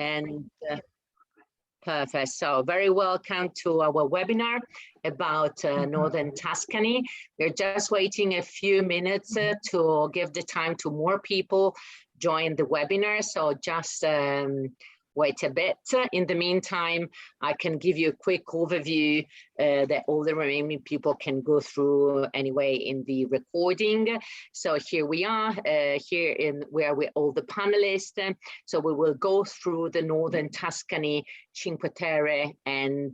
And perfect. So very welcome to our webinar about Northern Tuscany. We're just waiting a few minutes to give the time to more people join the webinar. So just wait a bit. In the meantime, I can give you a quick overview that all the remaining people can go through anyway in the recording. So here we are, here in where we're all the panelists. So we will go through the Northern Tuscany, Cinque Terre, and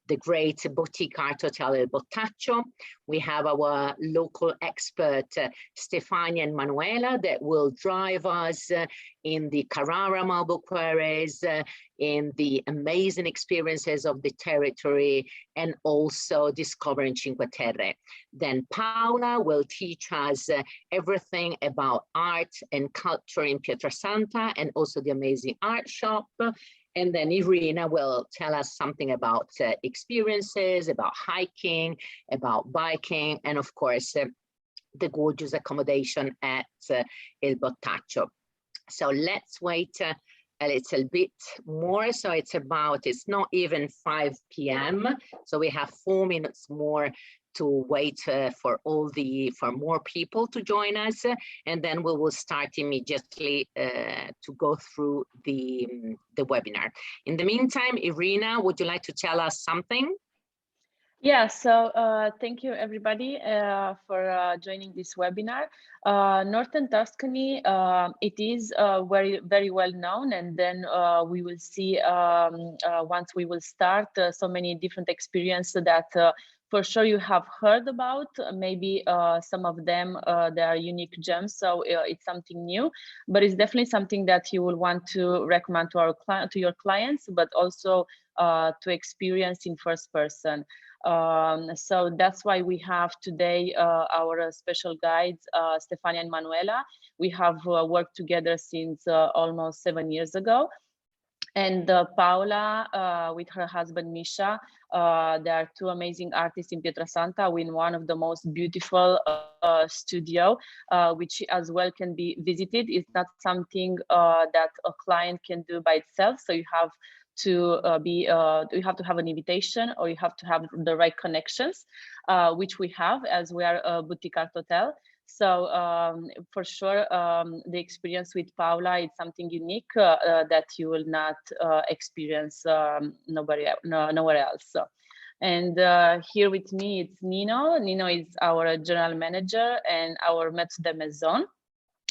the great boutique art hotel El Bottaccio. We have our local expert, Stefania and Manuela, that will drive us in the Carrara marble quarries, in the amazing experiences of the territory, and also discovering Cinque Terre. Then Paola will teach us everything about art and culture in Pietrasanta, and also the amazing art shop. And then Irina will tell us something about experiences, about hiking, about biking, and of course, the gorgeous accommodation at El Bottaccio. So let's wait a little bit more. So it's not even 5 p.m. So we have 4 minutes more to wait for more people to join us, and then we will start immediately to go through the webinar. In the meantime, Irina, would you like to tell us something? Yeah, so thank you everybody for joining this webinar. Northern Tuscany, it is very well known, and then we will see once we will start so many different experiences that for sure you have heard about. Maybe some of them they are unique gems, so it's something new, but it's definitely something that you will want to recommend to your clients, but also to experience in first person. So that's why we have today our special guides, Stefania and Manuela. We have worked together since almost 7 years ago. And Paola with her husband Misha, they are two amazing artists in Pietrasanta with one of the most beautiful studio, which as well can be visited. It's not something that a client can do by itself. So you have to you have to have an invitation, or you have to have the right connections, which we have, as we are a boutique art hotel. So for sure, the experience with Paola is something unique that you will not experience nowhere else. So, and here with me, it's Nino. Nino is our general manager and our maître de maison.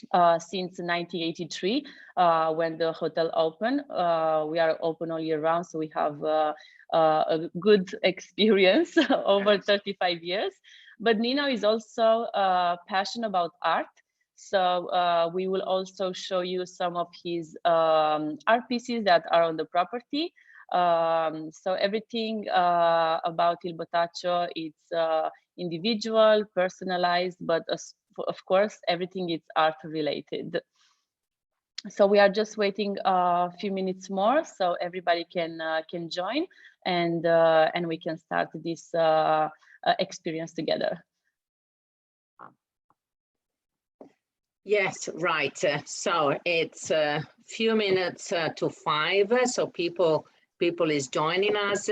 Since 1983, when the hotel opened. We are open all year round, so we have a good experience over 35 years. But Nino is also passionate about art. So we will also show you some of his art pieces that are on the property. So everything about Il Bottaccio, it's individual, personalized, but of course, everything is art related. So we are just waiting a few minutes more so everybody can join, and we can start this experience together. Yes, right. So it's a few minutes to 5. So people is joining us.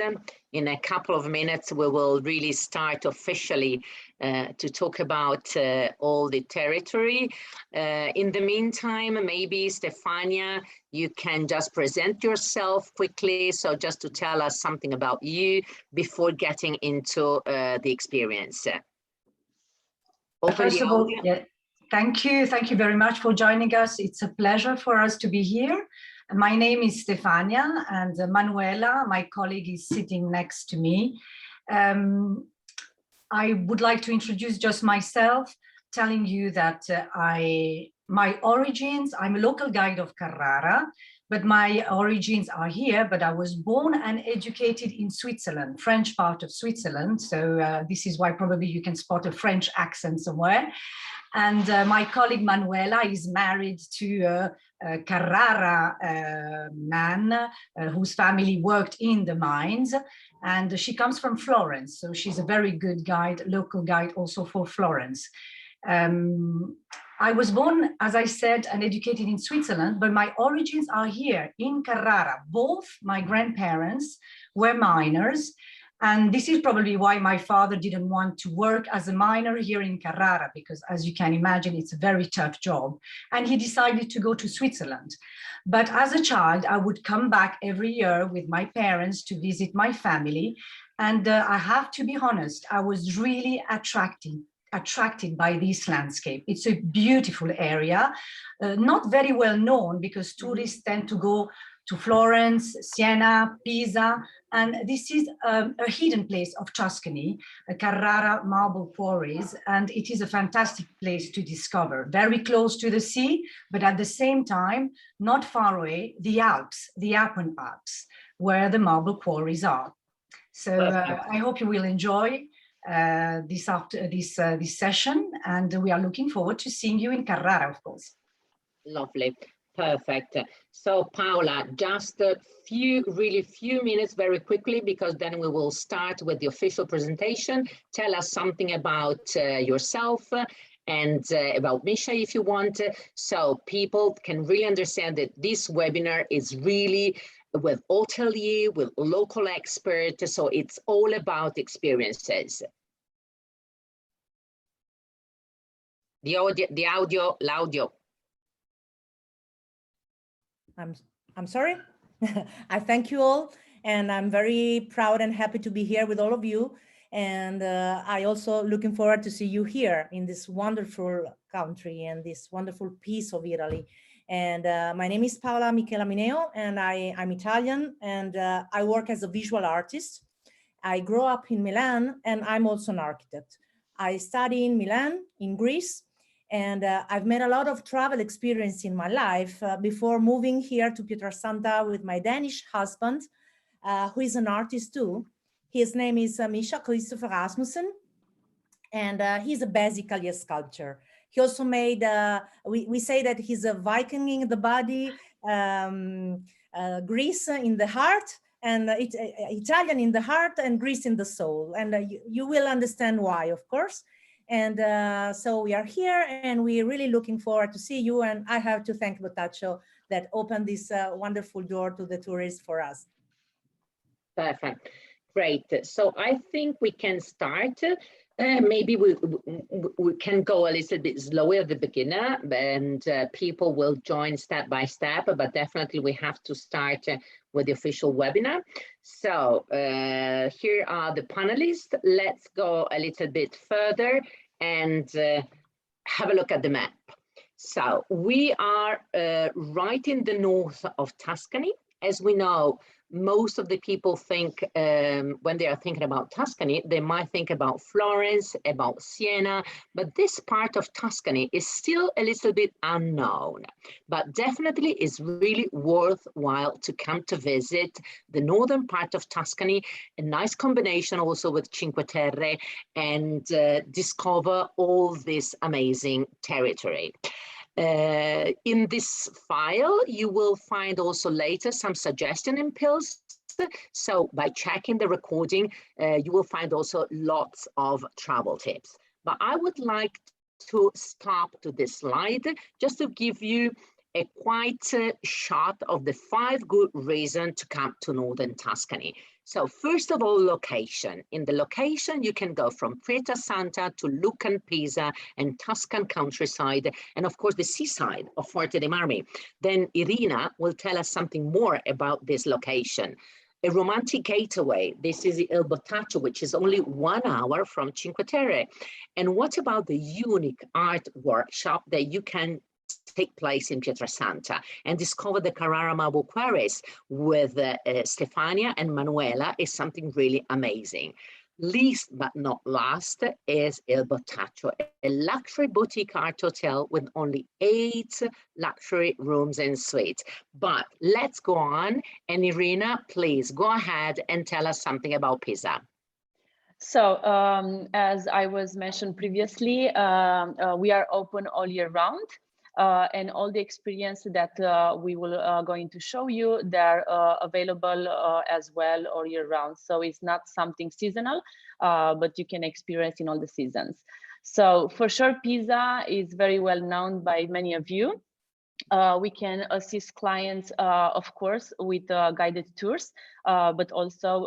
In a couple of minutes, we will really start officially to talk about all the territory. In the meantime, maybe Stefania, you can just present yourself quickly. So just to tell us something about you before getting into the experience. First of all, yeah, thank you very much for joining us. It's a pleasure for us to be here. My name is Stefania, and Manuela, my colleague, is sitting next to me. I would like to introduce just myself, telling you that my origins, I'm a local guide of Carrara, but my origins are here, but I was born and educated in Switzerland, French part of Switzerland. So this is why probably you can spot a French accent somewhere. And my colleague Manuela is married to a Carrara man whose family worked in the mines, and she comes from Florence. So she's a very good guide, local guide also for Florence. I was born, as I said, and educated in Switzerland, but my origins are here in Carrara. Both my grandparents were miners. And this is probably why my father didn't want to work as a miner here in Carrara, because as you can imagine, it's a very tough job. And he decided to go to Switzerland. But as a child, I would come back every year with my parents to visit my family. And I have to be honest, I was really attracted by this landscape. It's a beautiful area, not very well known because tourists tend to go to Florence, Siena, Pisa, and this is a hidden place of Tuscany, Carrara marble quarries, and it is a fantastic place to discover. Very close to the sea, but at the same time, not far away, the Alps, the Alpen Alps, where the marble quarries are. So I hope you will enjoy this session, and we are looking forward to seeing you in Carrara, of course. Lovely, perfect. So Paola, just a few minutes very quickly, because then we will start with the official presentation. Tell us something about yourself and about Misha if you want, so people can really understand that this webinar is really with hotelier, with local experts, so it's all about experiences. The audio. I'm sorry. I thank you all, and I'm very proud and happy to be here with all of you. And I also looking forward to see you here in this wonderful country and this wonderful piece of Italy. And my name is Paola Michela Mineo, and I'm Italian, and I work as a visual artist. I grew up in Milan, and I'm also an architect. I study in Milan, in Greece, and I've made a lot of travel experience in my life before moving here to Pietrasanta with my Danish husband, who is an artist too. His name is Misha Christopher Rasmussen, and he's basically a sculptor. He also made, we say that he's a Viking in the body, Greece in the heart, and Italian in the heart and Greece in the soul. And you will understand why, of course. And so we are here, and we're really looking forward to see you. And I have to thank Bottaccio that opened this wonderful door to the tourists for us. Perfect. Great. So I think we can start. Maybe we can go a little bit slower at the beginner, and people will join step by step, but definitely we have to start with the official webinar. So here are the panelists. Let's go a little bit further and have a look at the map. So we are right in the north of Tuscany. As we know, most of the people think when they are thinking about Tuscany, they might think about Florence, about Siena, but this part of Tuscany is still a little bit unknown, but definitely is really worthwhile to come to visit the northern part of Tuscany, a nice combination also with Cinque Terre, and discover all this amazing territory. In this file, you will find also later some suggestion and pills. So by checking the recording, you will find also lots of travel tips. But I would like to stop to this slide just to give you a quite shot of the 5 good reasons to come to Northern Tuscany. So first of all, location. In the location, you can go from Pietrasanta to Lucca, Pisa, and Tuscan countryside, and of course the seaside of Forte dei Marmi. Then Irina will tell us something more about this location. A romantic getaway. This is Il Bottaccio, which is only 1 hour from Cinque Terre. And what about the unique art workshop that you can take place in Pietrasanta and discover the Carrara marble quarries with Stefania and Manuela is something really amazing. Least but not last is Il Bottaccio, a luxury boutique art hotel with only 8 luxury rooms and suites. But let's go on, and Irina, please go ahead and tell us something about Pisa. So as I was mentioned previously, we are open all year round. And all the experience that we will going to show you, they're available as well all year round. So it's not something seasonal, but you can experience in all the seasons. So for sure, Pisa is very well known by many of you. We can assist clients, of course, with guided tours, but also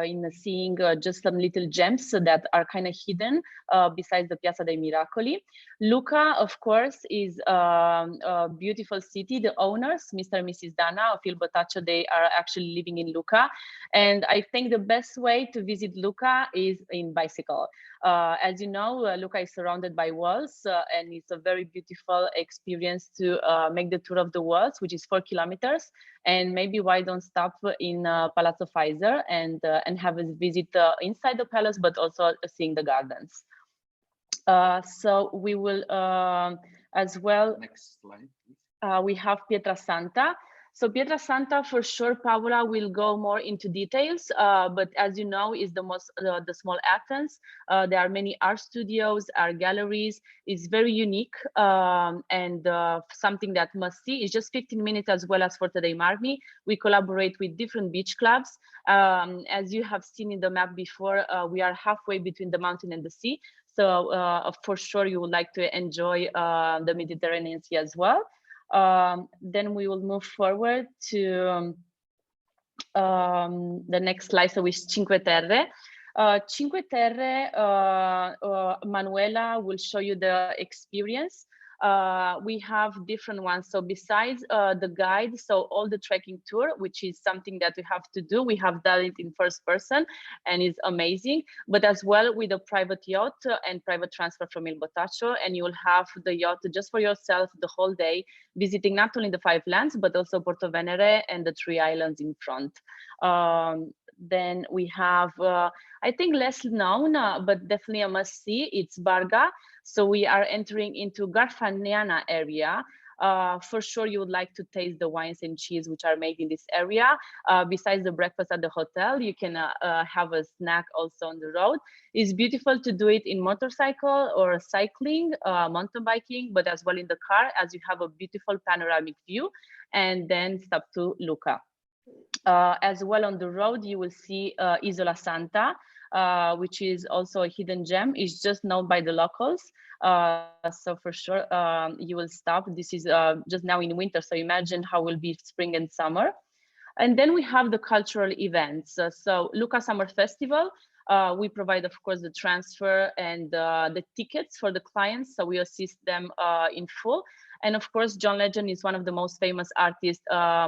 in seeing just some little gems that are kind of hidden besides the Piazza dei Miracoli. Lucca, of course, is a beautiful city. The owners, Mr. and Mrs. Dana of Il Botaccio, they are actually living in Lucca. And I think the best way to visit Lucca is in bicycle. As you know, Lucca is surrounded by walls, and it's a very beautiful experience to make the tour of the walls, which is 4 kilometers. And maybe why don't stop in Palazzo Pfizer and have a visit inside the palace, but also seeing the gardens. So we will as well. Next slide. We have Pietrasanta. So Pietrasanta, for sure, Paola will go more into details, but as you know, is the small Athens. There are many art studios, art galleries. It's very unique, and something that must see. It's just 15 minutes as well as Forte dei Marmi. We collaborate with different beach clubs. As you have seen in the map before, we are halfway between the mountain and the sea. So for sure, you would like to enjoy the Mediterranean Sea as well. Then we will move forward to the next slide, so is Cinque Terre. Cinque Terre, Manuela will show you the experience. We have different ones. So besides the guide, so all the trekking tour, which is something that we have to do, we have done it in first person and it's amazing, but as well with a private yacht and private transfer from Il Botaccio, and you will have the yacht just for yourself the whole day, visiting not only the 5 lands, but also Porto Venere and the 3 islands in front. Then we have, I think less known, but definitely a must see, it's Barga. So we are entering into Garfagnana area. For sure, you would like to taste the wines and cheese which are made in this area. Besides the breakfast at the hotel, you can have a snack also on the road. It's beautiful to do it in motorcycle or cycling, mountain biking, but as well in the car, as you have a beautiful panoramic view, and then stop to Lucca. As well on the road, you will see Isola Santa, which is also a hidden gem. It's just known by the locals. So for sure, you will stop. This is just now in winter, so imagine how it will be spring and summer. And then we have the cultural events. So Lucca Summer Festival, we provide, of course, the transfer and the tickets for the clients. So we assist them in full. And of course, John Legend is one of the most famous artists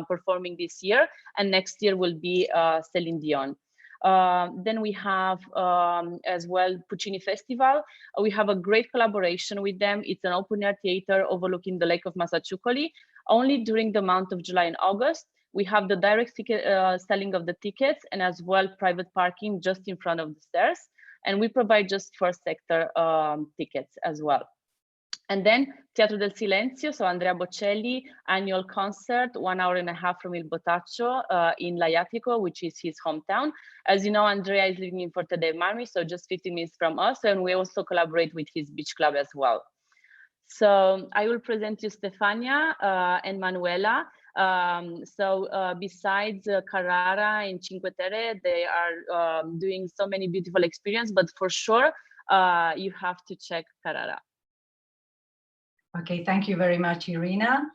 performing this year. And next year will be Celine Dion. Then we have as well Puccini Festival. We have a great collaboration with them. It's an open air theater overlooking the Lake of Massachucoli. Only during the month of July and August, we have the direct ticket selling of the tickets and as well private parking just in front of the stairs. And we provide just first sector tickets as well. And then Teatro del Silenzio, so Andrea Bocelli, annual concert, 1.5 hours from Il Botaccio in Laiatico, which is his hometown. As you know, Andrea is living in Forte dei Marmi, so just 15 minutes from us, and we also collaborate with his beach club as well. So I will present you Stefania and Manuela. Besides Carrara and Cinque Terre, they are doing so many beautiful experiences, but for sure, you have to check Carrara. Okay, thank you very much, Irina.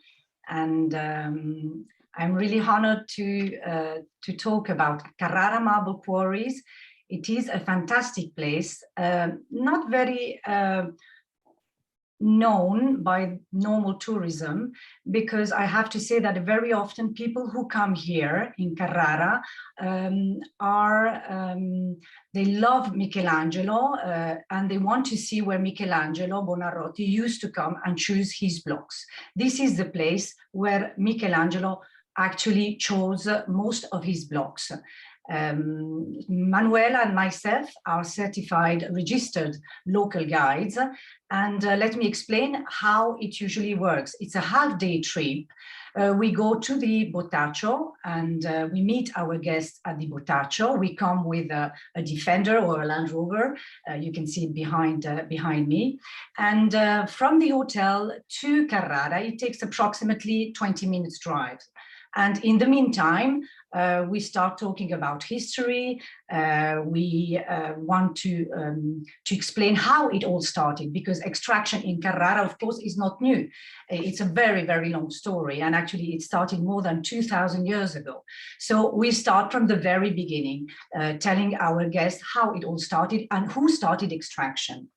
And I'm really honored to talk about Carrara Marble Quarries. It is a fantastic place, not very known by normal tourism, because I have to say that very often people who come here in Carrara they love Michelangelo and they want to see where Michelangelo Buonarroti used to come and choose his blocks. This is the place where Michelangelo actually chose most of his blocks. Manuela and myself are certified registered local guides, and let me explain how it usually works. It's a half-day trip. We go to the Botaccio and we meet our guests at the Botaccio. We come with a Defender or a Land Rover. You can see it behind me. And from the hotel to Carrara, it takes approximately 20 minutes drive. And in the meantime, we start talking about history. We want to explain how it all started, because extraction in Carrara, of course, is not new. It's a very, very long story. And actually, it started more than 2,000 years ago. So we start from the very beginning, telling our guests how it all started and who started extraction.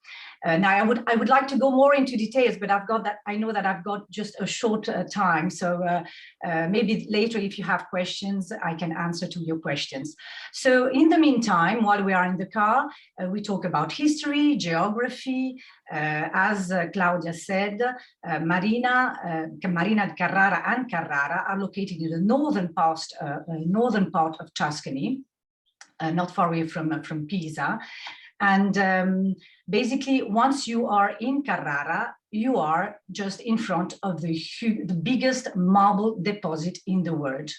Now, I would like to go more into details, but I know that I've got just a short time. So maybe later, if you have questions, I can answer to your questions. So in the meantime, while we are in the car, we talk about history, geography. As Claudia said, Marina Carrara and Carrara are located in the northern part of Tuscany, not far away from Pisa. And basically, once you are in Carrara, you are just in front of the biggest marble deposit in the world.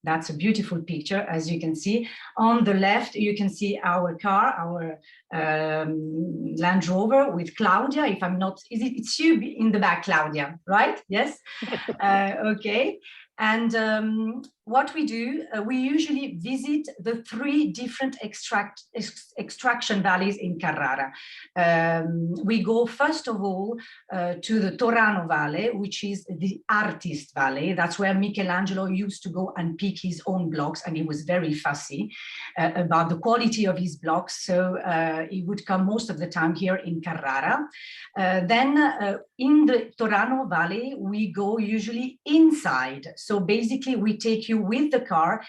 That's a beautiful picture, as you can see. On the left, you can see our car, our Land Rover with Claudia. If I'm not, it's you in the back, Claudia, right? Yes. Okay. And what we do, we usually visit the 3 different extraction valleys in Carrara. We go first of all to the Torano Valley, which is the artist valley. That's where Michelangelo used to go and pick his own blocks, and he was very fussy about the quality of his blocks. So he would come most of the time here in Carrara. Then in the Torano Valley, we go usually inside. So basically, we take you with the car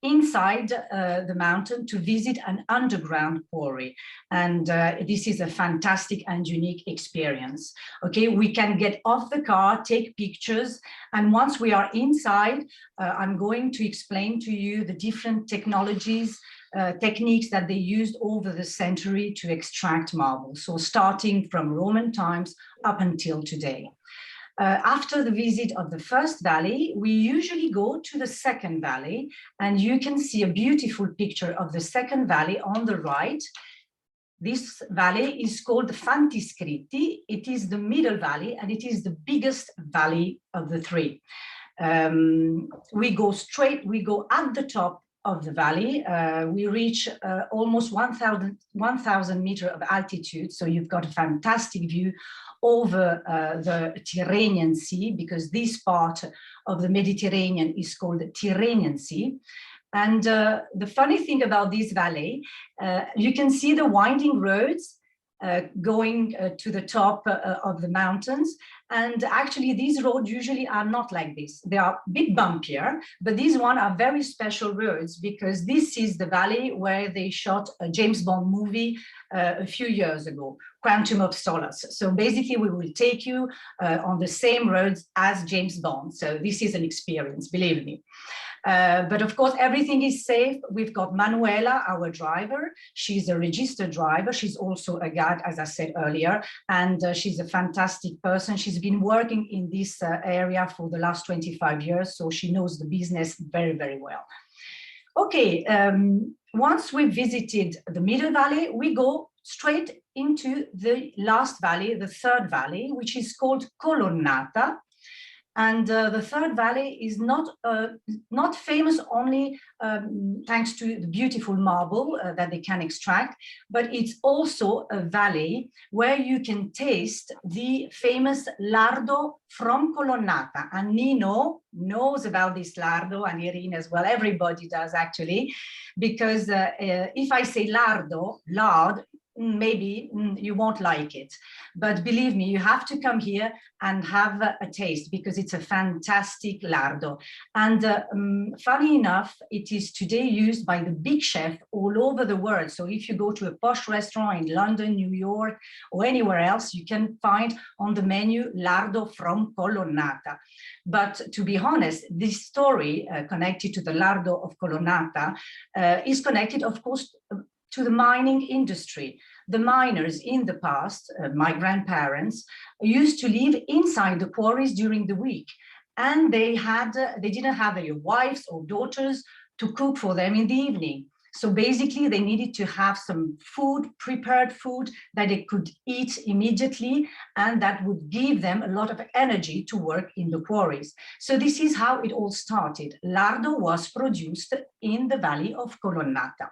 inside the mountain to visit an underground quarry. And this is a fantastic and unique experience. Okay, we can get off the car, take pictures. And once we are inside, I'm going to explain to you the different technologies, techniques that they used over the century to extract marble. So starting from Roman times up until today. After the visit of the first valley, we usually go to the second valley, and you can see a beautiful picture of the second valley on the right. This valley is called Fantiscritti. It is the middle valley, and it is the biggest valley of the 3. We go at the top of the valley. We reach almost 1,000 meters of altitude. So you've got a fantastic view over the Tyrrhenian Sea, because this part of the Mediterranean is called the Tyrrhenian Sea. And the funny thing about this valley, you can see the winding roads going to the top of the mountains. And actually, these roads usually are not like this. They are a bit bumpier, but these ones are very special roads, because this is the valley where they shot a James Bond movie a few years ago, Quantum of Solace. So basically, we will take you on the same roads as James Bond. So this is an experience, believe me. But of course, everything is safe. We've got Manuela, our driver. She's a registered driver. She's also a guide, as I said earlier, and she's a fantastic person. She's been working in this area for the last 25 years, so she knows the business very, very well. Okay, once we've visited the Middle Valley, we go straight into the last valley, the third valley, which is called Colonnata. And the third valley is not famous only thanks to the beautiful marble that they can extract, but it's also a valley where you can taste the famous lardo from Colonnata. And Nino knows about this lardo, and Irene as well. Everybody does, actually, because if I say lard, maybe you won't like it, but believe me, you have to come here and have a taste, because it's a fantastic lardo. And funny enough, it is today used by the big chef all over the world. So if you go to a posh restaurant in London, New York, or anywhere else, you can find on the menu lardo from Colonnata. But to be honest, this story connected to the lardo of Colonnata is connected, of course, to the mining industry. The miners in the past, my grandparents, used to live inside the quarries during the week, and they didn't have their wives or daughters to cook for them in the evening. So basically they needed to have some food, prepared food that they could eat immediately, and that would give them a lot of energy to work in the quarries. So this is how it all started. Lardo was produced in the valley of Colonnata.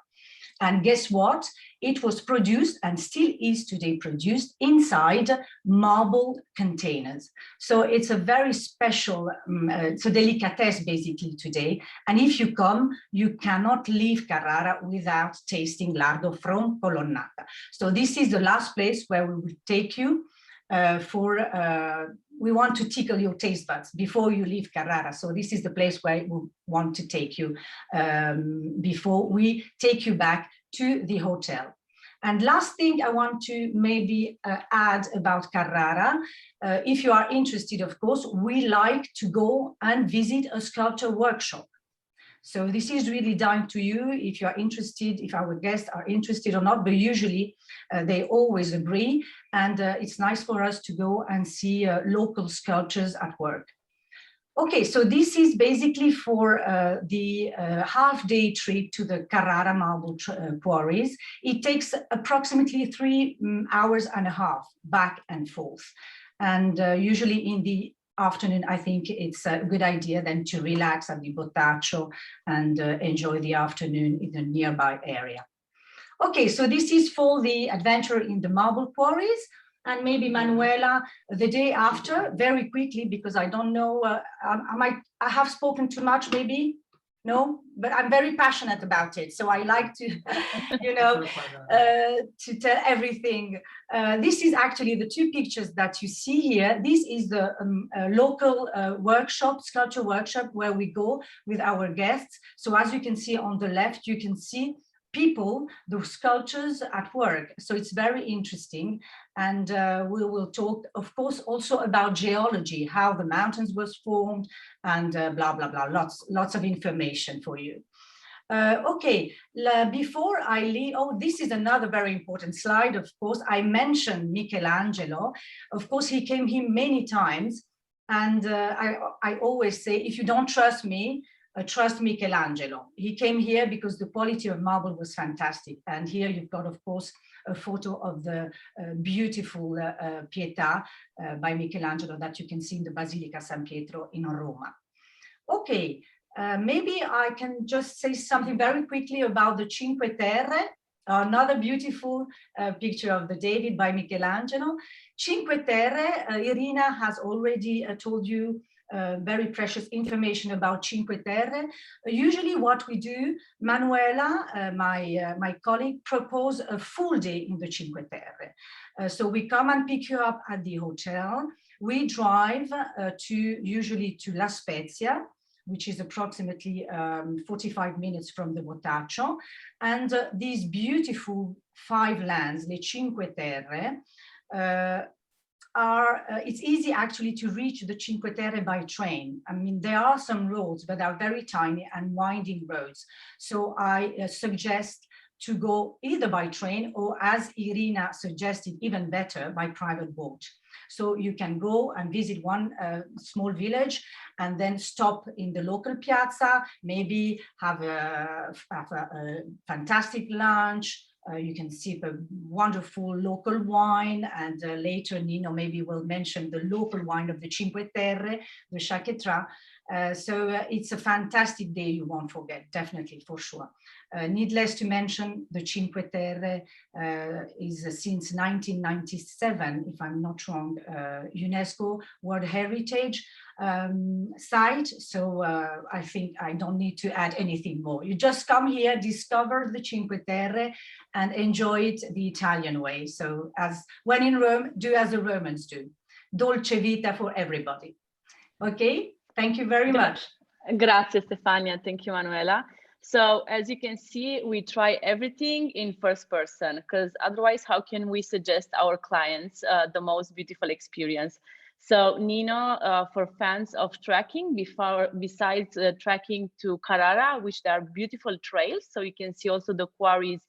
And guess what? It was produced and still is today produced inside marble containers. So it's a very special, it's a delicatesse basically today. And if you come, you cannot leave Carrara without tasting lardo from Colonnata. So this is the last place where we will take you we want to tickle your taste buds before you leave Carrara. So this is the place where we want to take you before we take you back to the hotel. And last thing I want to maybe add about Carrara, if you are interested, of course, we like to go and visit a sculpture workshop. So this is really down to you if you are interested, if our guests are interested or not, but usually they always agree. And it's nice for us to go and see local sculptures at work. Okay, so this is basically for the half-day trip to the Carrara marble quarries. It takes approximately 3 hours and a half back and forth. And usually in the afternoon, I think it's a good idea then to relax at the Bottaccio and enjoy the afternoon in the nearby area. Okay, so this is for the adventure in the marble quarries. And maybe Manuela, the day after, very quickly, because I don't know, I have spoken too much, maybe? No, but I'm very passionate about it. So I like to, you know, to tell everything. This is actually the 2 pictures that you see here. This is the local workshop, sculpture workshop, where we go with our guests. So as you can see on the left, you can see people, the sculptures at work. So it's very interesting. And we will talk, of course, also about geology, how the mountains was formed, and blah, blah, blah, lots of information for you. Okay, before I leave, oh, this is another very important slide, of course. I mentioned Michelangelo. Of course, he came here many times. And I always say, if you don't trust me, trust Michelangelo. He came here because the quality of marble was fantastic. And here you've got, of course, a photo of the beautiful Pietà by Michelangelo that you can see in the Basilica San Pietro in Roma. Okay, maybe I can just say something very quickly about the Cinque Terre. Another beautiful picture of the David by Michelangelo. Cinque Terre, Irina has already told you very precious information about Cinque Terre. Usually what we do, Manuela, my colleague, propose a full day in the Cinque Terre. So we come and pick you up at the hotel. We drive usually to La Spezia, which is approximately 45 minutes from the Bottaccio. And these beautiful 5 lands, the Cinque Terre, it's easy actually to reach the Cinque Terre by train. I mean, there are some roads, but they're very tiny and winding roads. So I suggest to go either by train or, as Irina suggested, even better, by private boat. So you can go and visit one small village and then stop in the local piazza, maybe have a fantastic lunch. You can sip a wonderful local wine, and later Nino maybe will mention the local wine of the Cinque Terre, the Chaquetra. So it's a fantastic day you won't forget, definitely, for sure. Needless to mention, the Cinque Terre is since 1997, if I'm not wrong, UNESCO World Heritage site. So I think I don't need to add anything more. You just come here, discover the Cinque Terre, and enjoy it the Italian way. So as when in Rome, do as the Romans do. Dolce vita for everybody. Okay, thank you very much. Grazie, Stefania. Thank you, Manuela. So as you can see, we try everything in first person, because otherwise, how can we suggest our clients the most beautiful experience? So Nino, for fans of trekking, besides trekking to Carrara, which there are beautiful trails, so you can see also the quarries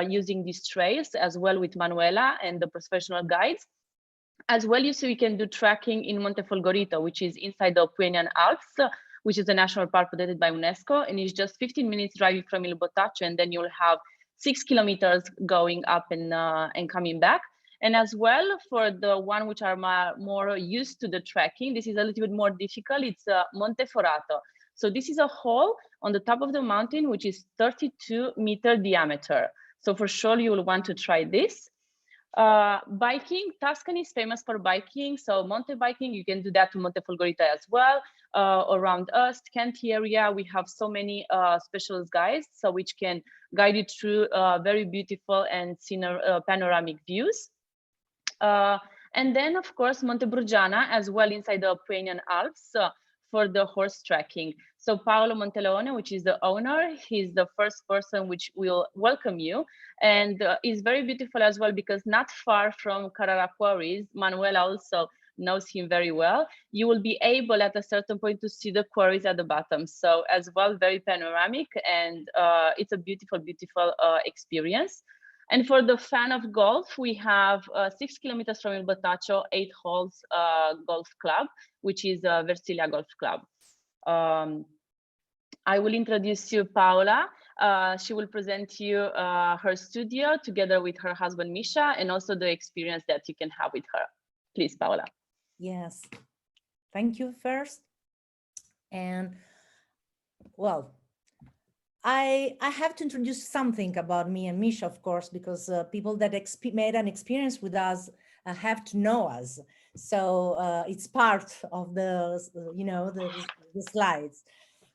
using these trails, as well with Manuela and the professional guides. As well, you can do trekking in Montefolgorito, which is inside the Apennine Alps, which is a national park protected by UNESCO, and it's just 15 minutes driving from Il Botaccio, and then you'll have 6 kilometers going up and coming back. And as well, for the one which are more used to the trekking, this is a little bit more difficult. It's Monte Forato. So this is a hole on the top of the mountain, which is 32-meter diameter. So for sure, you will want to try this. Biking, Tuscany is famous for biking. So mountain biking, you can do that to Monte Folgorita as well. Around us, Kent area, we have so many specialist guides, so which can guide you through very beautiful and panoramic views. And then, of course, Monte Brugiana as well inside the Apennine Alps for the horse trekking. So Paolo Monteleone, which is the owner, he's the first person which will welcome you. And is very beautiful as well, because not far from Carrara Quarries, Manuela also knows him very well. You will be able at a certain point to see the quarries at the bottom. So as well, very panoramic, and it's a beautiful, beautiful experience. And for the fan of golf, we have 6 kilometers from Il Botaccio, 8 holes golf club, which is Versilia Golf Club. I will introduce you Paola. She will present you her studio together with her husband, Misha, and also the experience that you can have with her. Please, Paola. Yes, thank you first. And well, I have to introduce something about me and Misha, of course, because people that made an experience with us have to know us. So it's part of the, the slides.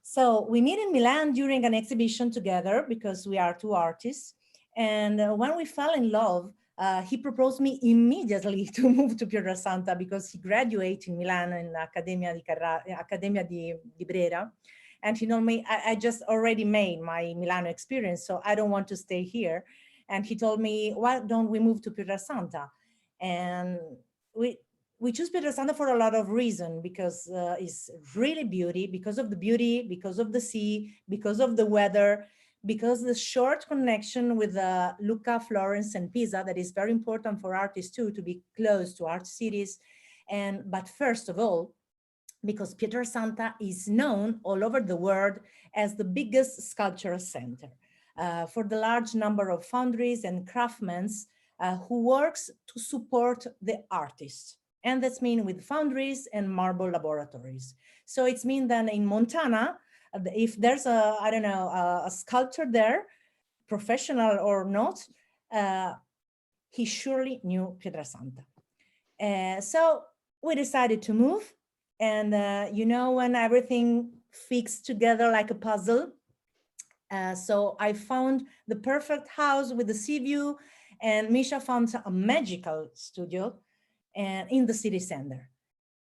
So we meet in Milan during an exhibition together because we are two artists. And when we fell in love, he proposed me immediately to move to Pietrasanta because he graduated in Milan in Accademia di Brera. And he told me, I just already made my Milano experience, so I don't want to stay here. And he told me, why don't we move to Pietrasanta? And we choose Pietrasanta for a lot of reasons, because it's really because of the beauty, because of the sea, because of the weather, because the short connection with Lucca, Florence, and Pisa, that is very important for artists too, to be close to art cities. But first of all, because Pietrasanta is known all over the world as the biggest sculptural center for the large number of foundries and craftsmen who works to support the artists. And that's mean with foundries and marble laboratories. So it's mean that in Montana, if there's a sculptor there, professional or not, he surely knew Pietrasanta. So we decided to move. And when everything fits together like a puzzle. So I found the perfect house with the sea view, and Misha found a magical studio in the city center.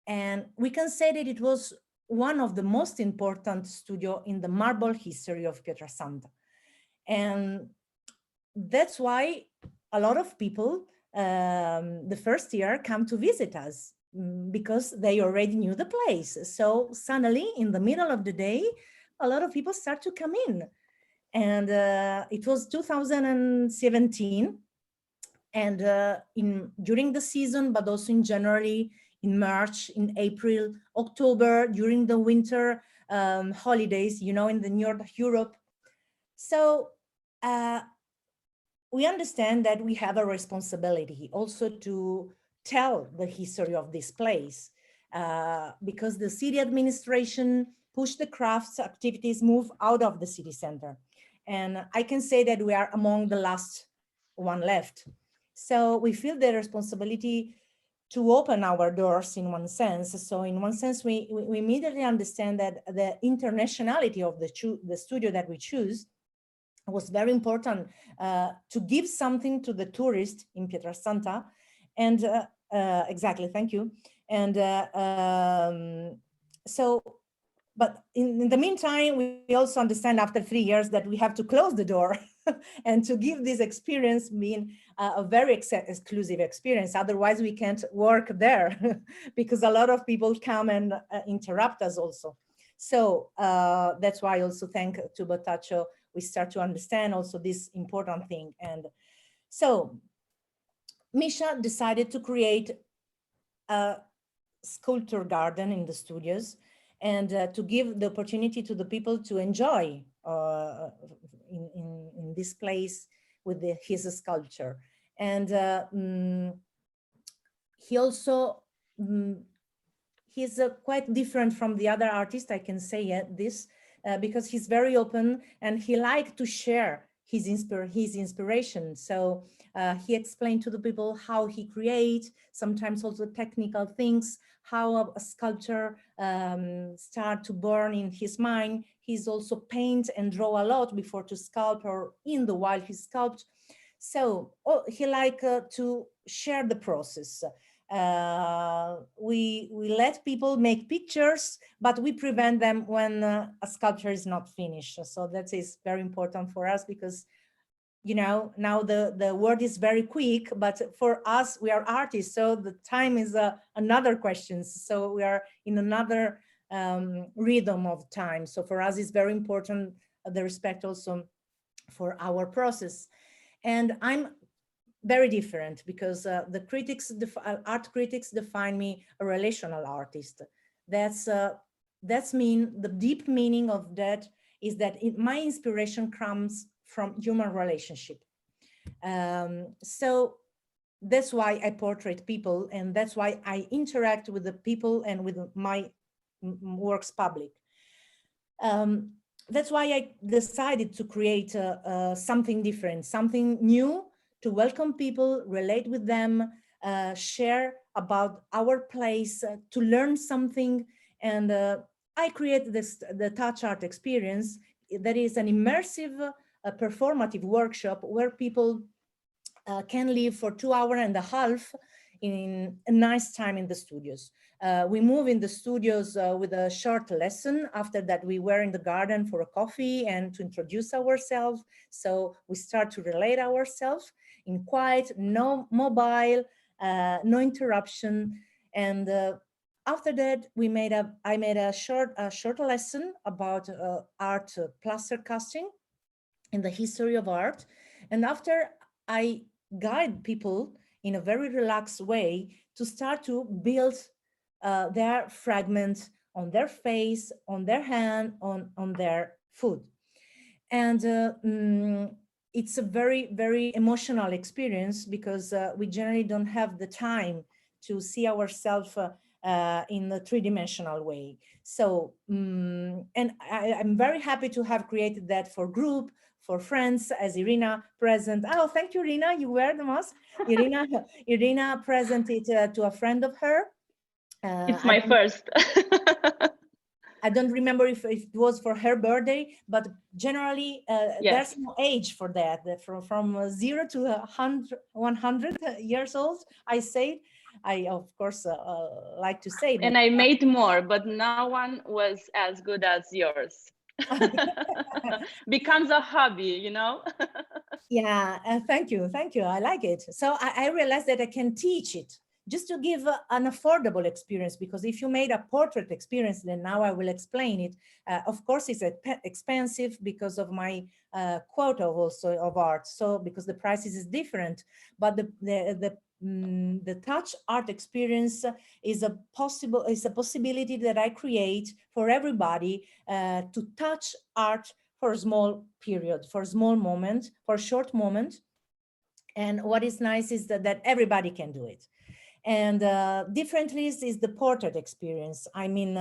And we can say that it was one of the most important studio in the marble history of Pietrasanta. And that's why a lot of people the first year come to visit us, because they already knew the place. So suddenly in the middle of the day, a lot of people start to come in. And it was 2017. And during the season, but also in January, in March, in April, October, during the winter holidays, in the North Europe. So we understand that we have a responsibility also to tell the history of this place, because the city administration pushed the crafts activities move out of the city center. And I can say that we are among the last one left. So we feel the responsibility to open our doors in one sense. So in one sense, we immediately understand that the internationality of the studio that we choose was very important to give something to the tourist in Pietrasanta. And exactly, thank you. And but in the meantime, we also understand after 3 years that we have to close the door and to give this experience being a very exclusive experience. Otherwise, we can't work there because a lot of people come and interrupt us also. So that's why I also thank to Botaccio, we start to understand also this important thing. And so Misha decided to create a sculpture garden in the studios. and to give the opportunity to the people to enjoy in this place with his sculpture. And he also, he's quite different from the other artists, I can say this, because he's very open and he liked to share his inspiration. So he explained to the people how he creates, sometimes also technical things, how a sculpture start to burn in his mind. He's also paint and draw a lot before to sculpt or in the while he sculpt. So he liked to share the process. We let people make pictures, but we prevent them when a sculpture is not finished. So that is very important for us because, you know, now the world is very quick, but for us, we are artists. So the time is another question. So we are in another rhythm of time. So for us, it's very important, the respect also for our process. And I'm very different because the critics, art critics define me a relational artist. That's the deep meaning of that is that my inspiration comes from human relationship. So that's why I portrait people, and that's why I interact with the people and with my works public. That's why I decided to create something different, something new, to welcome people, relate with them, share about our place, to learn something. And I created the Touch Art experience. That is an immersive, performative workshop where people can live for 2.5 hours in a nice time in the studios. We move in the studios with a short lesson. After that, we were in the garden for a coffee and to introduce ourselves. So we start to relate ourselves in quiet, no mobile, no interruption. And after that, I made a short lesson about art plaster casting and the history of art. And after, I guide people in a very relaxed way to start to build their fragments on their face, on their hand, on their foot. And it's a very, very emotional experience because we generally don't have the time to see ourselves in a three-dimensional way. So, and I'm very happy to have created that for group, for friends, as Irina present. Oh, thank you, Irina, you were the most. Irina presented to a friend of her. It's my first. I don't remember if it was for her birthday, but generally yes. There's no age for that. From 0 to 100 years old, I say. I, of course, like to say. And I made more, but no one was as good as yours. Becomes a hobby, you know? Yeah, thank you. I like it. So I realized that I can teach it, just to give an affordable experience, because if you made a portrait experience, then now I will explain it. Of course, it's expensive because of my quota also of art. So because the prices is different, but the touch art experience is a possibility that I create for everybody to touch art for a small period, for a small moment, for a short moment. And what is nice is that everybody can do it. And differently is the portrait experience. I mean,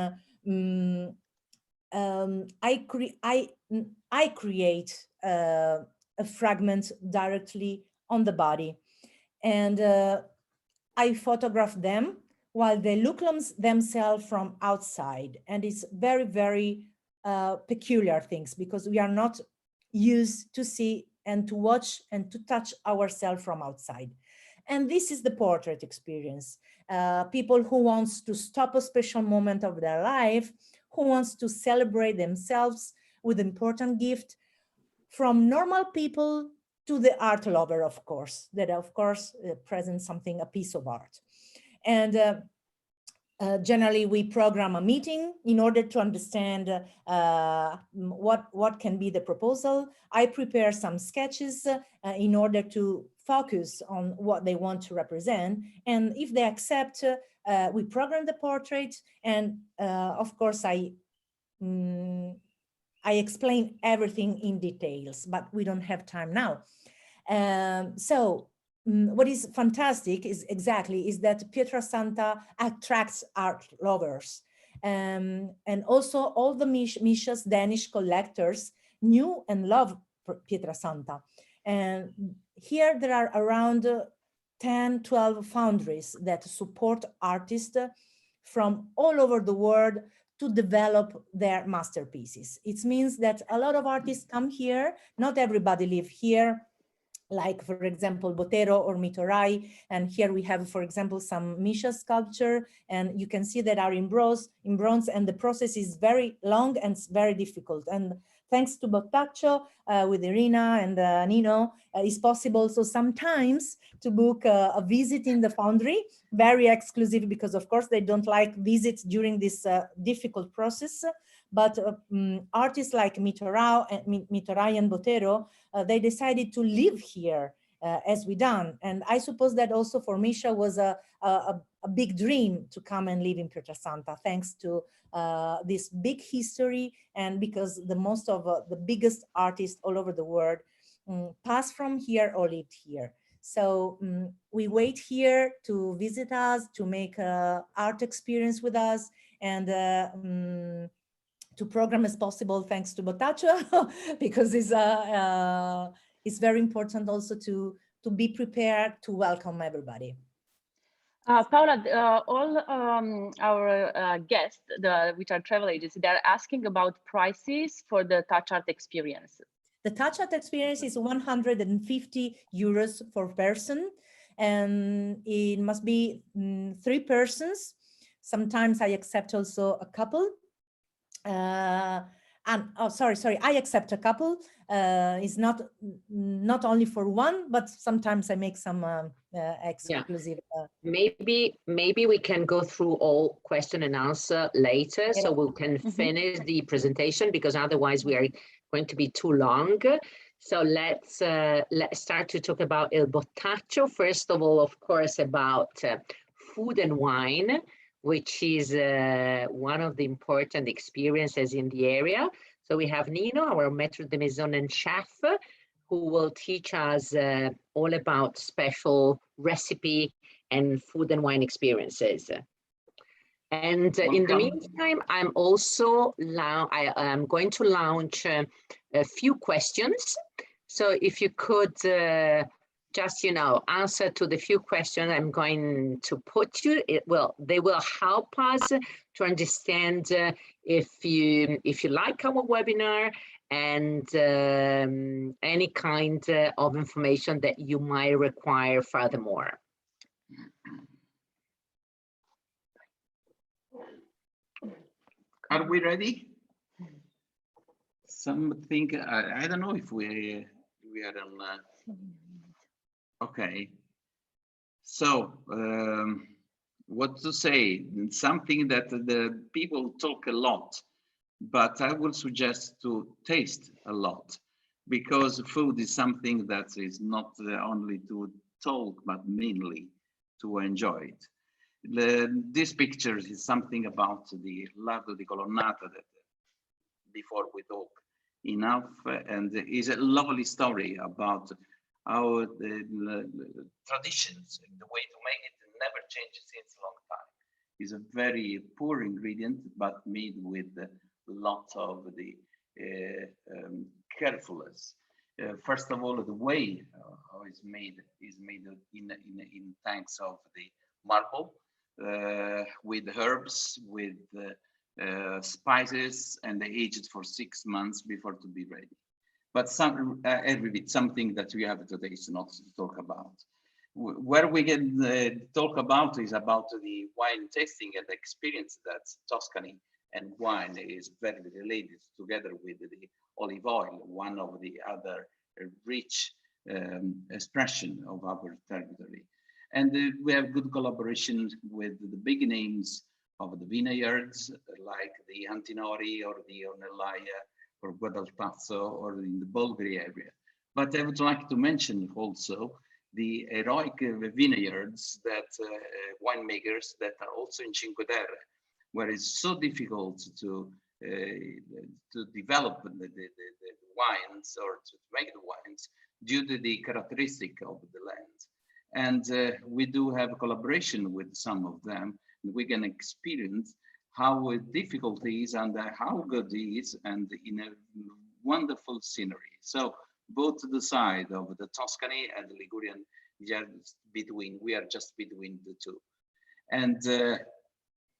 I create a fragment directly on the body, and I photograph them while they look themselves from outside. And it's very, very peculiar things, because we are not used to see and to watch and to touch ourselves from outside. And this is the portrait experience. People who wants to stop a special moment of their life, who wants to celebrate themselves with important gift, from normal people to the art lover, of course, that of course presents a piece of art. And generally we program a meeting in order to understand what can be the proposal. I prepare some sketches in order to focus on what they want to represent. And if they accept, we program the portrait. And of course, I explain everything in details, but we don't have time now. What is fantastic is that Pietrasanta attracts art lovers. And also all the Misha's Danish collectors knew and love Pietrasanta. And here there are around 10, 12 foundries that support artists from all over the world to develop their masterpieces. It means that a lot of artists come here, not everybody live here, like for example, Botero or Mitorai. And here we have, for example, some Misha sculpture, and you can see that are in bronze, and the process is very long and very difficult. And thanks to Bottaccio with Irina and Nino, it's possible so sometimes to book a visit in the foundry, very exclusive, because of course they don't like visits during this difficult process. But artists like Mitorai and Botero, they decided to live here as we done. And I suppose that also for Misha was a big dream to come and live in Pietrasanta, thanks to this big history, and because the most of the biggest artists all over the world passed from here or lived here. So we wait here to visit us, to make art experience with us, and to program as possible, thanks to Bottaccio, because it's very important also to be prepared to welcome everybody. Paola, all our guests, which are travel agents, they're asking about prices for the touch art experience. The touch art experience is 150 euros per person, and it must be 3 persons. Sometimes I accept also a couple. I accept a couple. It's not only for one, but sometimes I make some exclusive. Maybe we can go through all question and answer later, Yeah. so we can finish the presentation, because otherwise we are going to be too long. So let's start to talk about Il Bottaccio. First of all, of course, about food and wine, which is one of the important experiences in the area. So we have Nino, our maître de maison and chef, who will teach us all about special recipe and food and wine experiences. And in the meantime, I'm also I'm going to launch a few questions. So if you could just, answer to the few questions I'm going to put you, they will help us to understand if you like our webinar, and any kind of information that you might require furthermore. Are we ready? Something, I don't know if we are on. Okay. So, what to say? Something that the people talk a lot, but I would suggest to taste a lot, because food is something that is not only to talk, but mainly to enjoy it. This picture is something about the Lardo di Colonnata that before we talk enough, and is a lovely story about how the traditions and the way to make it never changes since a long time. It's a very poor ingredient, but made with a lot of the carefulness. First of all, the way how it's made is made in tanks of the marble, with herbs, with spices, and they aged for 6 months before to be ready. But every bit something that we have today is not to talk about. Where we can talk about is about the wine tasting and experience that Tuscany and wine is very related together with the olive oil, one of the other rich expression of our territory. And we have good collaboration with the big names of the vineyards, like the Antinori or the Ornellaia or Guadaltazzo or in the Bolgheri area. But I would like to mention also the heroic vineyards that winemakers that are also in Cinque Terre, where it's so difficult to develop the wines or to make the wines due to the characteristic of the land. And we do have a collaboration with some of them. We can experience how difficult it is and how good it is, and in a wonderful scenery. So both the side of the Tuscany and the Ligurian, we are just between the two. And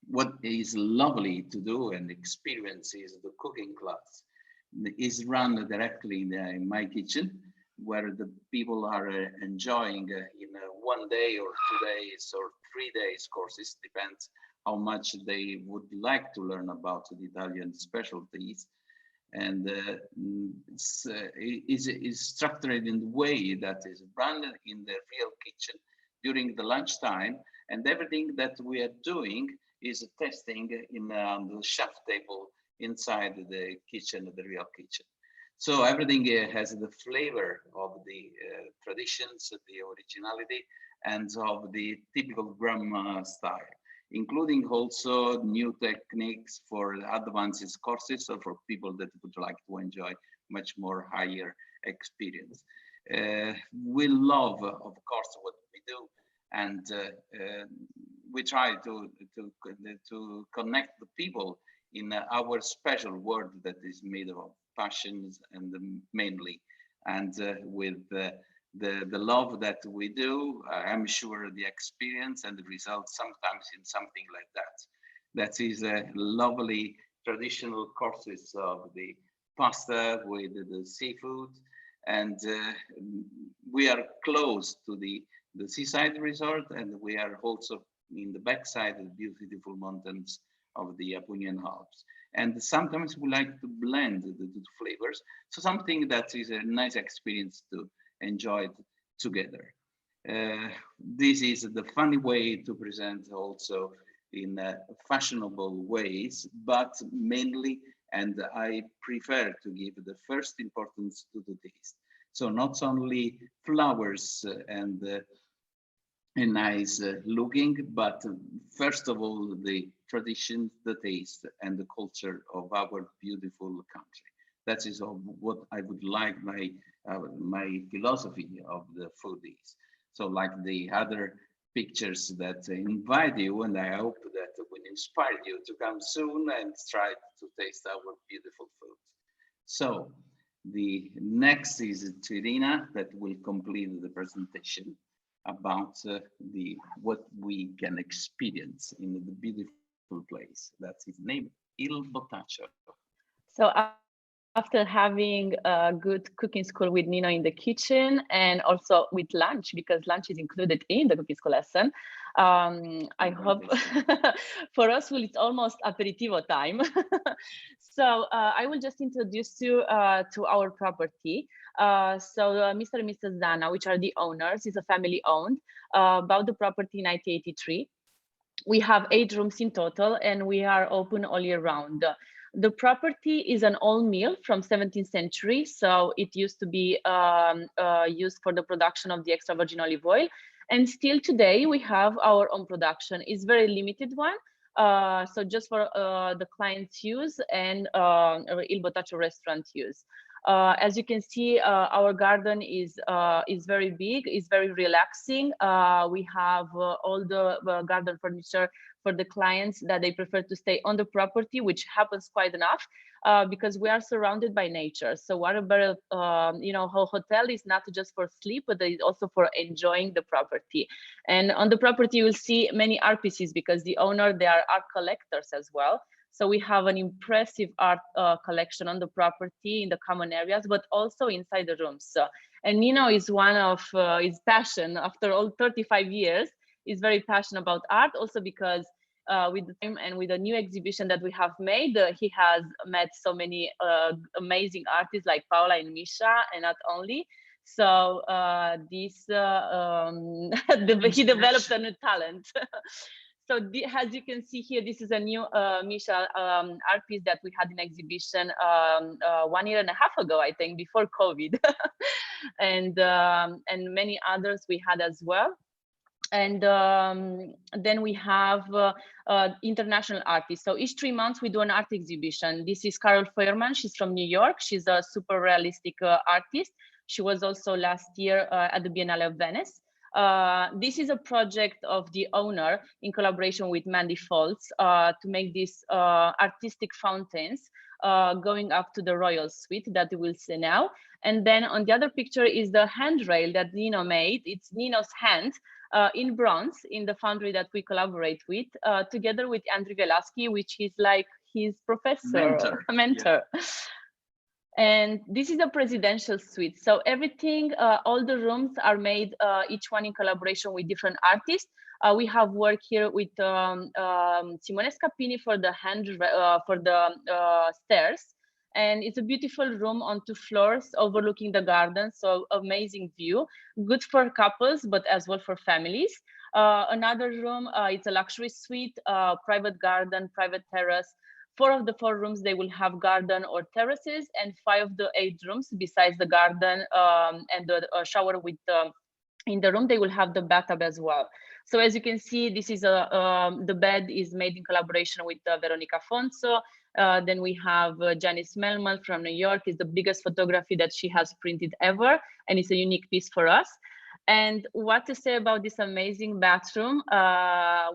what is lovely to do and experience is the cooking class. Is run directly in my kitchen, where the people are enjoying in 1 day or 2 days or 3 days courses, depends how much they would like to learn about the Italian specialties. And is structured in the way that is run in the real kitchen during the lunchtime, and everything that we are doing is testing in the chef table inside the kitchen, the real kitchen. So everything has the flavor of the traditions, the originality, and of the typical grandma style, including also new techniques for advanced courses or for people that would like to enjoy much more higher experience. We love, of course, what we do, and we try to connect the people in our special world that is made of passions and mainly, and with the love that we do, I'm sure the experience and the results sometimes in something like that. That is a lovely traditional courses of the pasta with the seafood, and we are close to the seaside resort, and we are also in the backside of the beautiful mountains of the Apunian Alps. And sometimes we like to blend the flavors, so something that is a nice experience to enjoy it together. This is the funny way to present also in fashionable ways, but mainly, and I prefer to give the first importance to the taste. So not only flowers and nice looking, but first of all, the tradition, the taste, and the culture of our beautiful country. That is what I would like my philosophy of the food is. So like the other pictures that invite you, and I hope that will inspire you to come soon and try to taste our beautiful food. So the next is Irina that will complete the presentation about what we can experience in the beautiful place that is named Il Botaccio. So after having a good cooking school with Nino in the kitchen and also with lunch, because lunch is included in the cooking school lesson, I hope for us it's almost aperitivo time. So I will just introduce you to our property. Mr. and Mrs. Dana, which are the owners, is a family owned, bought the property in 1983. We have 8 rooms in total, and we are open all year round. The property is an old mill from 17th century, so it used to be used for the production of the extra virgin olive oil. And still today, we have our own production. It's very limited one, so just for the client's use and Il Botaccio restaurant use. As you can see, our garden is very big, it's very relaxing. We have all the garden furniture for the clients that they prefer to stay on the property, which happens quite enough because we are surrounded by nature. So what about, hotel is not just for sleep, but it's also for enjoying the property. And on the property, you will see many art pieces because the owner, they are art collectors as well. So we have an impressive art collection on the property in the common areas, but also inside the rooms. And Nino is one of his passion after all 35 years, is very passionate about art, also because with the time and with the new exhibition that we have made, he has met so many amazing artists like Paola and Misha, and not only. So he developed a new talent. So as you can see here, this is a new Misha art piece that we had in exhibition 1.5 years ago, I think, before COVID, and many others we had as well. And then we have international artists. So each 3 months we do an art exhibition. This is Carol Feuerman. She's from New York. She's a super realistic artist. She was also last year at the Biennale of Venice. This is a project of the owner in collaboration with Mandy Foltz to make these artistic fountains going up to the royal suite that you will see now. And then on the other picture is the handrail that Nino made. It's Nino's hand in bronze in the foundry that we collaborate with, together with Andrew Velasky, which is like his professor, mentor. Yeah. And this is a presidential suite. So everything, all the rooms are made, each one in collaboration with different artists. We have work here with Simone Scappini for the stairs. And it's a beautiful room on 2 floors overlooking the garden. So amazing view, good for couples, but as well for families. Another room, it's a luxury suite, private garden, private terrace. 4 of the 4 rooms, they will have garden or terraces, and 5 of the 8 rooms besides the garden and the shower with in the room, they will have the bathtub as well. So as you can see, this is the bed is made in collaboration with Veronica Fonso. Then we have Janice Melman from New York. Is the biggest photography that she has printed ever, and it's a unique piece for us. And what to say about this amazing bathroom,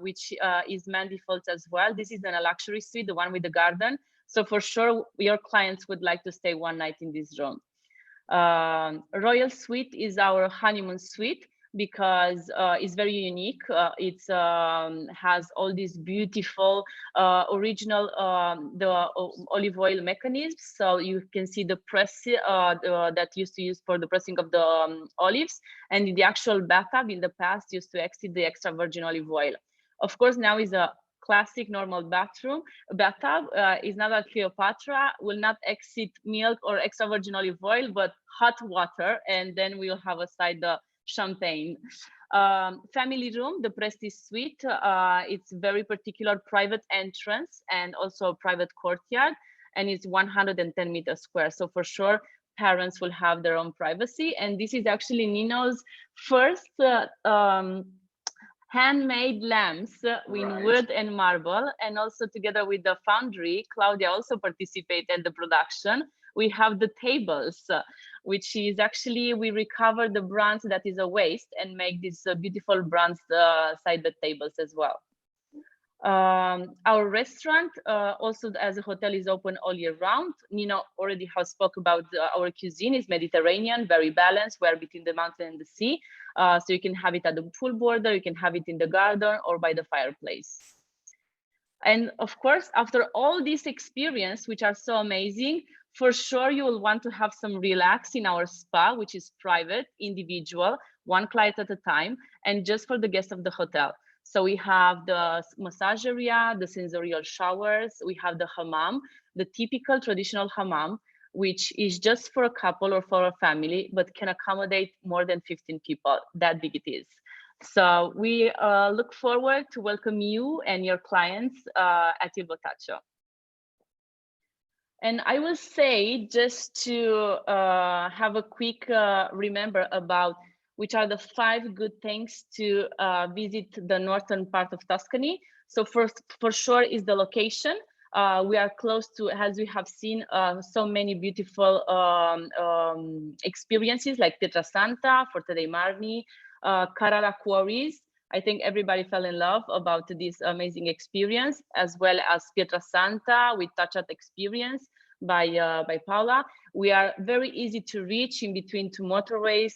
which is Mandy Foltz as well. This is a luxury suite, the one with the garden. So for sure, your clients would like to stay one night in this room. Royal Suite is our honeymoon suite because it's very unique. It has all these beautiful original the olive oil mechanisms. So you can see the press that used to use for the pressing of the olives, and the actual bathtub in the past used to exceed the extra virgin olive oil. Of course, now is a classic normal bathtub is not like Cleopatra, will not exceed milk or extra virgin olive oil, but hot water, and then we'll have aside the champagne. Family room, the Prestige Suite, it's very particular private entrance and also a private courtyard, and it's 110 meters square. So for sure, parents will have their own privacy. And this is actually Nino's first handmade lamps in wood and marble, and also together with the foundry, Claudia also participated in the production. We have the tables, which is actually, we recover the bronze that is a waste and make these beautiful bronze sided tables as well. Our restaurant, also as a hotel, is open all year round. Nino already has spoke about our cuisine is Mediterranean, very balanced. We're between the mountain and the sea. So you can have it at the pool border, you can have it in the garden or by the fireplace. And of course, after all this experience, which are so amazing, for sure you will want to have some relax in our spa, which is private, individual, 1 client at a time, and just for the guests of the hotel. So we have the massage area, the sensorial showers, we have the hammam, the typical traditional hammam, which is just for a couple or for a family, but can accommodate more than 15 people, that big it is. So we look forward to welcome you and your clients at Il Botaccio. And I will say, just to have a quick remember about which are the 5 good things to visit the northern part of Tuscany. So first, for sure, is the location. We are close to, as we have seen, so many beautiful experiences like Pietrasanta, Forte dei Marmi, Carrara Quarries. I think everybody fell in love about this amazing experience, as well as Pietrasanta with Touch Art Experience by Paula. We are very easy to reach in between 2 motorways,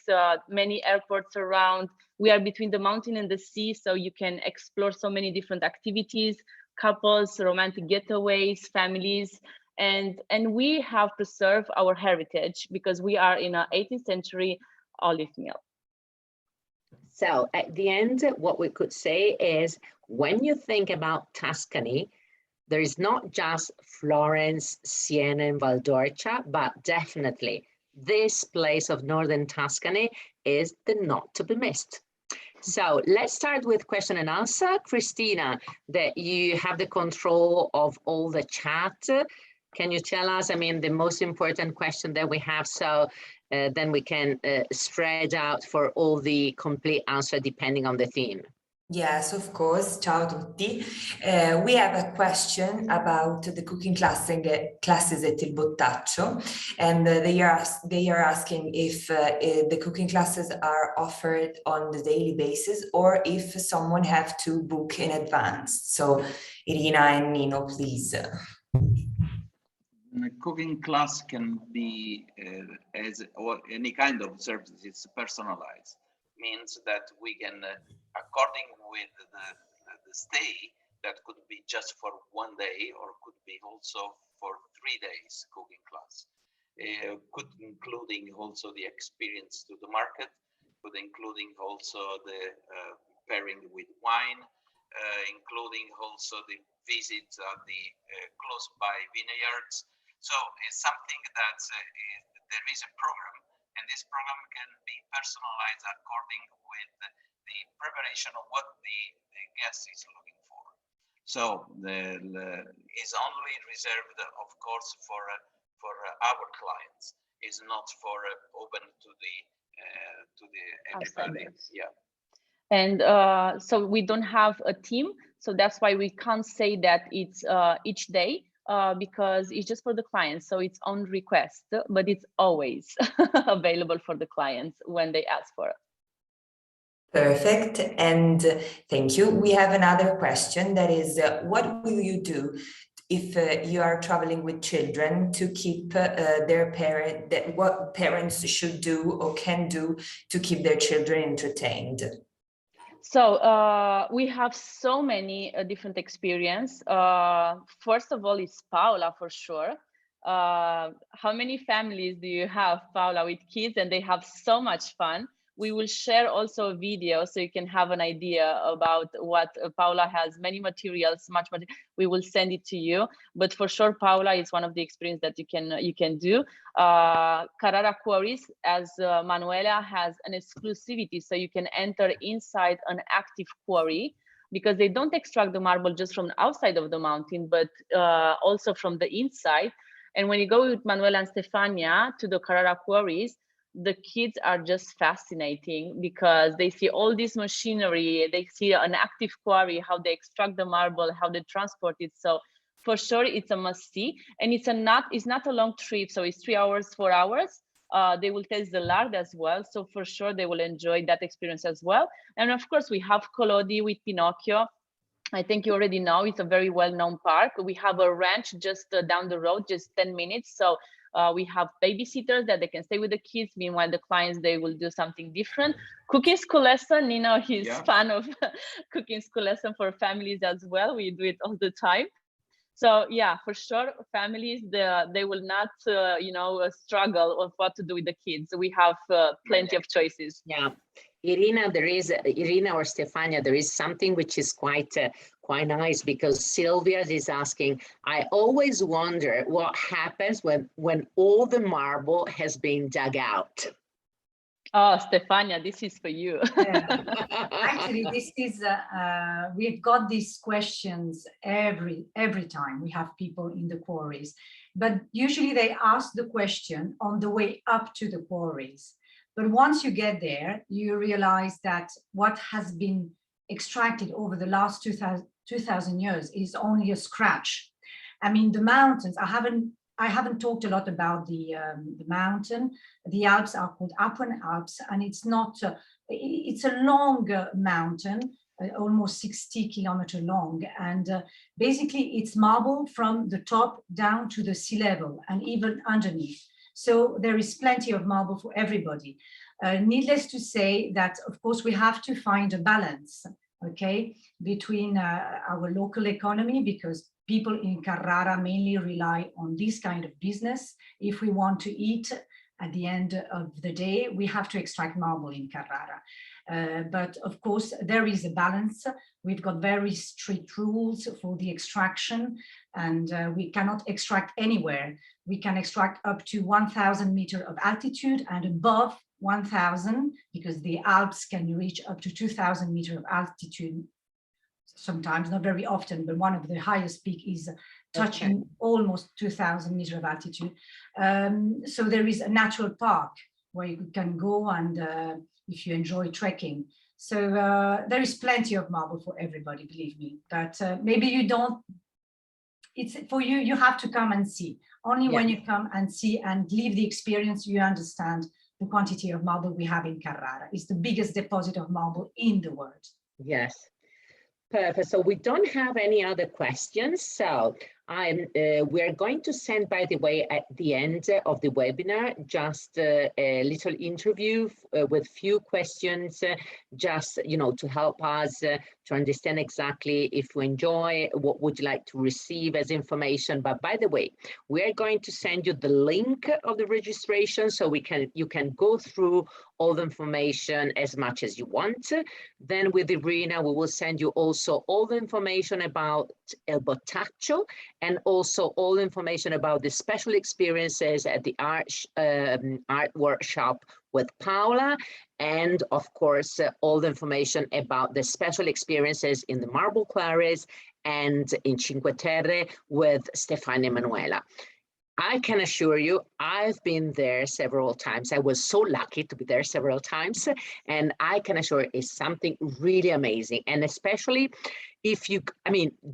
many airports around. We are between the mountain and the sea, so you can explore so many different activities, couples, romantic getaways, families, and we have preserved our heritage because we are in an 18th century olive mill. So at the end, what we could say is, when you think about Tuscany, there is not just Florence, Siena, and Val d'Orcia, but definitely this place of Northern Tuscany is the not to be missed. So let's start with question and answer. Christina, that you have the control of all the chat. Can you tell us, I mean, the most important question that we have, so then we can spread out for all the complete answer depending on the theme. Yes, of course. Ciao a tutti. We have a question about the cooking classes at Il Bottaccio, and they are asking if the cooking classes are offered on the daily basis or if someone have to book in advance. So, Irina and Nino, please. A cooking class can be or any kind of service. It's personalized. Means that we can, according with the stay, that could be just for 1 day or could be also for 3 days cooking class. Could including also the experience to the market, could including also the pairing with wine, including also the visit at the close by vineyards. So it's something that there is a program, and this program can be personalized according with the preparation of what the guest is looking for. So is only reserved, of course, for our clients. Is not for open to the everybody. Yeah. And so we don't have a team, so that's why we can't say that it's each day. Because it's just for the clients, so it's on request, but it's always available for the clients when they ask for it. Perfect, and thank you. We have another question that is, what will you do if you are traveling with children to keep their what parents should do or can do to keep their children entertained? So we have so many different experience. First of all, it's Paola for sure. How many families do you have, Paola, with kids, and they have so much fun? We will share also a video so you can have an idea about what Paola has. Many materials, much. We will send it to you. But for sure, Paola is one of the experience that you can do. Carrara quarries, as Manuela has an exclusivity, so you can enter inside an active quarry because they don't extract the marble just from the outside of the mountain, but also from the inside. And when you go with Manuela and Stefania to the Carrara quarries, the kids are just fascinating because they see all this machinery, they see an active quarry, how they extract the marble, how they transport it. So for sure, it's a must see. And it's not a long trip, so it's 3 hours, 4 hours. They will taste the lard as well. So for sure, they will enjoy that experience as well. And of course, we have Collodi with Pinocchio. I think you already know, it's a very well-known park. We have a ranch just down the road, just 10 minutes. So we have babysitters that they can stay with the kids. Meanwhile, the clients, they will do something different. Cooking school lesson, Nino, he's fan of cooking school lesson for families as well. We do it all the time. So yeah, for sure, families, they will not, struggle of what to do with the kids. We have plenty of choices. Yeah. Irina or Stefania, there is something which is quite nice because Sylvia is asking, I always wonder what happens when all the marble has been dug out. Oh, Stefania, this is for you. Yeah. Actually, this is, we've got these questions every time we have people in the quarries, but usually they ask the question on the way up to the quarries. But once you get there, you realize that what has been extracted over the last 2000 years is only a scratch. I mean, the mountains, I haven't talked a lot about the mountain. The Alps are called Appenine Alps, and it's not, it's a long mountain, almost 60 kilometers long. And basically it's marble from the top down to the sea level and even underneath. So there is plenty of marble for everybody. Needless to say that, of course, we have to find a balance, okay, between our local economy, because people in Carrara mainly rely on this kind of business. If we want to eat at the end of the day, we have to extract marble in Carrara. But of course, there is a balance. We've got very strict rules for the extraction, and we cannot extract anywhere. We can extract up to 1,000 meters of altitude, and above 1,000, because the Alps can reach up to 2,000 meters of altitude. Sometimes, not very often, but one of the highest peak is touching almost 2,000 meters of altitude. So there is a natural park where you can go, and if you enjoy trekking. So there is plenty of marble for everybody, believe me. But maybe you don't, it's for you, you have to come and see. Only when you come and see and live the experience, you understand the quantity of marble we have in Carrara. It's the biggest deposit of marble in the world. Yes. Perfect. So we don't have any other questions. So we're going to send, by the way, at the end of the webinar, just a little interview with few questions, just, you know, to help us to understand exactly if we enjoy, what would you like to receive as information. But by the way, we're going to send you the link of the registration, so you can go through all the information as much as you want. Then with Irina, we will send you also all the information about El Bottaccio, and also all the information about the special experiences at the art workshop with Paola, and of course, all the information about the special experiences in the Marble Quarries and in Cinque Terre with Stefania and Manuela. I can assure you, I've been there several times. I was so lucky to be there several times, and I can assure it's something really amazing. And especially if you,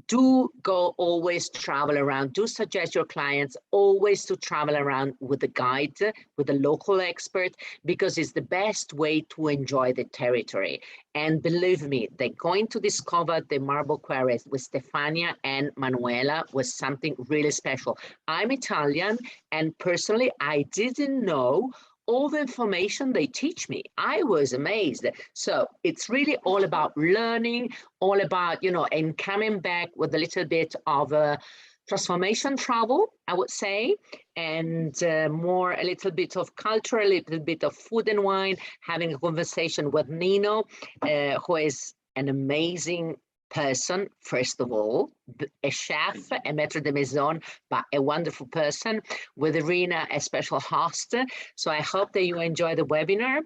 do go, always travel around, do suggest your clients always to travel around with a guide, with a local expert, because it's the best way to enjoy the territory. And believe me, they're going to discover the Marble Quarries with Stefania and Manuela was something really special. I'm Italian, and personally, I didn't know all the information they teach me. I was amazed. So it's really all about learning, all about, and coming back with a little bit of transformation travel, I would say, and a little bit of culture, a little bit of food and wine, having a conversation with Nino, who is an amazing person, first of all, a chef, a maître de maison, but a wonderful person, with Irina, a special host. So I hope that you enjoy the webinar,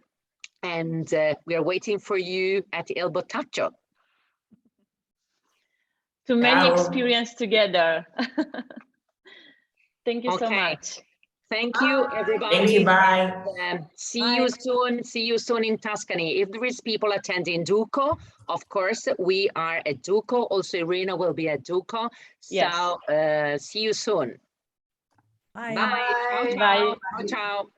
and we are waiting for you at El Bottaccio. Too many experience together. Thank you so much. Thank you, everybody. Thank you, bye. See you soon in Tuscany. If there is people attending Duco, of course, we are at Duco. Also, Irina will be at Duco. Yes. So see you soon. Bye. Bye. Bye. Ciao. Ciao.